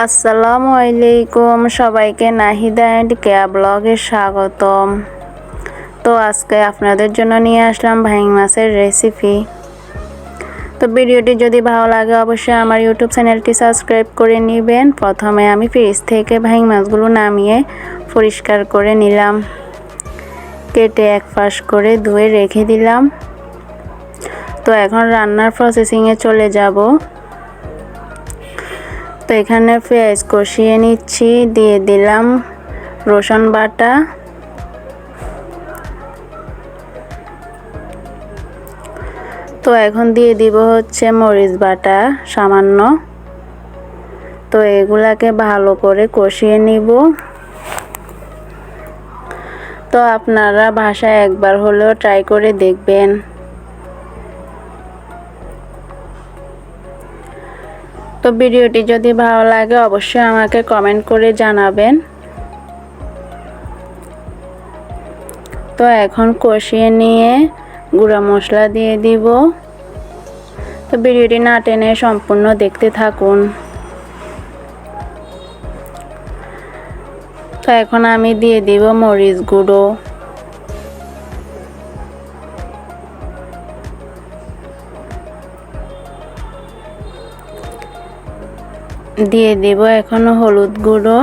আসসালামু আলাইকুম, সবাইকে নাহিদা অ্যান্ড কেয়া ব্লগে স্বাগতম। তো আজকে আপনাদের জন্য নিয়ে আসলাম ভাইং মাছের রেসিপি। তো ভিডিওটি যদি ভালো লাগে অবশ্যই আমার ইউটিউব চ্যানেলটি সাবস্ক্রাইব করে নেবেন। প্রথমে আমি ফ্রিজ থেকে ভাইং মাছগুলো নামিয়ে পরিষ্কার করে নিলাম, কেটে এক পাশ করে ধুয়ে রেখে দিলাম। তো এখন রান্নার প্রসেসিংয়ে চলে যাব। তো এখানে পেঁয়াজ কষিয়ে নিচ্ছি, দিয়ে দিলাম রসুন বাটা, তো এখন দিয়ে দিব হচ্ছে মরিচ বাটা সামান্য। তো এগুলাকে ভালো করে কষিয়ে নিব। তো আপনারা বাসায় একবার হলেও ট্রাই করে দেখবেন। তো ভিডিওটি যদি ভালো লাগে অবশ্যই আমাকে কমেন্ট করে জানাবেন। তো এখন কষিয়ে নিয়ে গুঁড়া মশলা দিয়ে দিব। তো ভিডিওটি না টেনে সম্পূর্ণ দেখতে থাকুন। তো এখন আমি দিয়ে দিব মরিচ গুঁড়ো, দিয়ে দিব এখন হলুদ গুঁড়ো,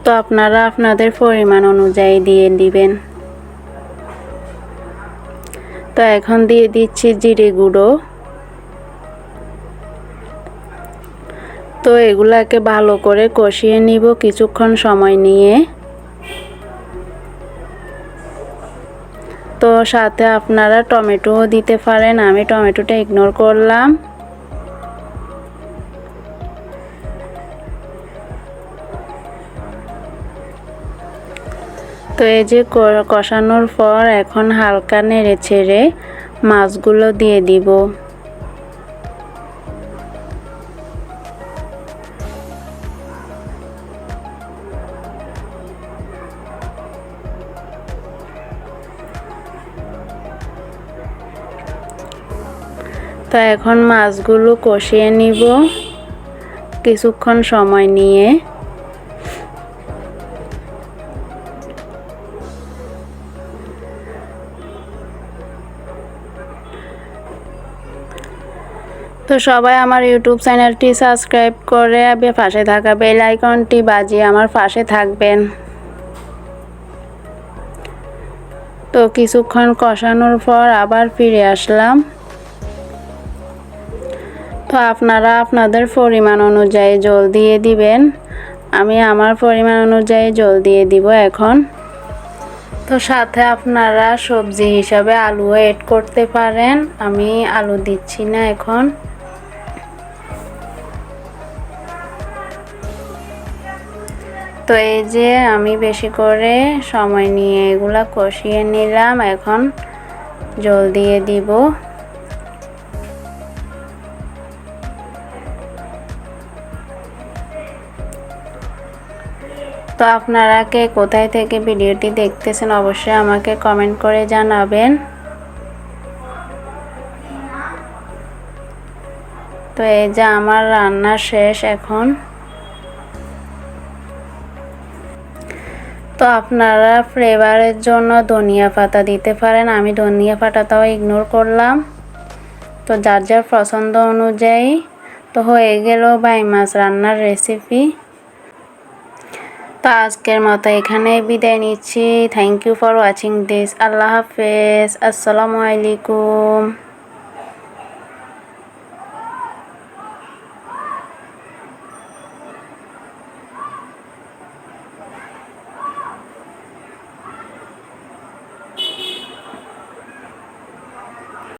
তো আপনারা আপনাদের পরিমাণ অনুযায়ী দিয়ে দিবেন। তো এখন দিয়ে দিচ্ছি জিরে গুঁড়ো। তো এগুলাকে ভালো করে কষিয়ে নিব কিছুক্ষণ সময় নিয়ে। তো সাথে আপনারা টমেটোও দিতে পারেন, আমি টমেটোটা ইগনোর করলাম। তো এই যে কষানোর পর এখন হালকা নেড়ে ছেড়ে মাছগুলো দিয়ে দিব। তো এখন মাছগুলো কষিয়ে নিব কিছুক্ষণ সময় নিয়ে। তো সবাই আমার ইউটিউব চ্যানেলটি সাবস্ক্রাইব করে পাশে থাকা বেল আইকনটি বাজিয়ে আমার পাশে থাকবেন। তো কিছুক্ষণ কষানোর পর আবার ফিরে আসলাম। তো আপনারা আপনাদের পরিমাণ অনুযায়ী জল দিয়ে দিবেন, আমি আমার পরিমাণ অনুযায়ী জল দিয়ে দিব এখন। তো সাথে আপনারা সবজি হিসাবে আলুও এড করতে পারেন, আমি আলু দিচ্ছি না এখন। তো এই যে আমি বেশি করে সময় নিয়ে এগুলা কষিয়ে নিলাম, এখন জল দিয়ে দিব। তো আপনারা কে কোথায় থেকে ভিডিওটি দেখতেছেন অবশ্যই আমাকে কমেন্ট করে জানাবেন। তো এই যে আমার রান্না শেষ এখন। তো আপনারা ফ্লেভারের জন্য ধনিয়া পাতা দিতে পারেন, আমি ধনিয়া পাতাটাও ইগনোর করলাম। তো যার যার পছন্দ অনুযায়ী। তো হয়ে গেল ভাইং মাছ রান্নার রেসিপি। তো আজকের মতো এখানে বিদায় নিচ্ছি। Thank you for watching this. Allah হাফেজ, আসসালামু আলাইকুম।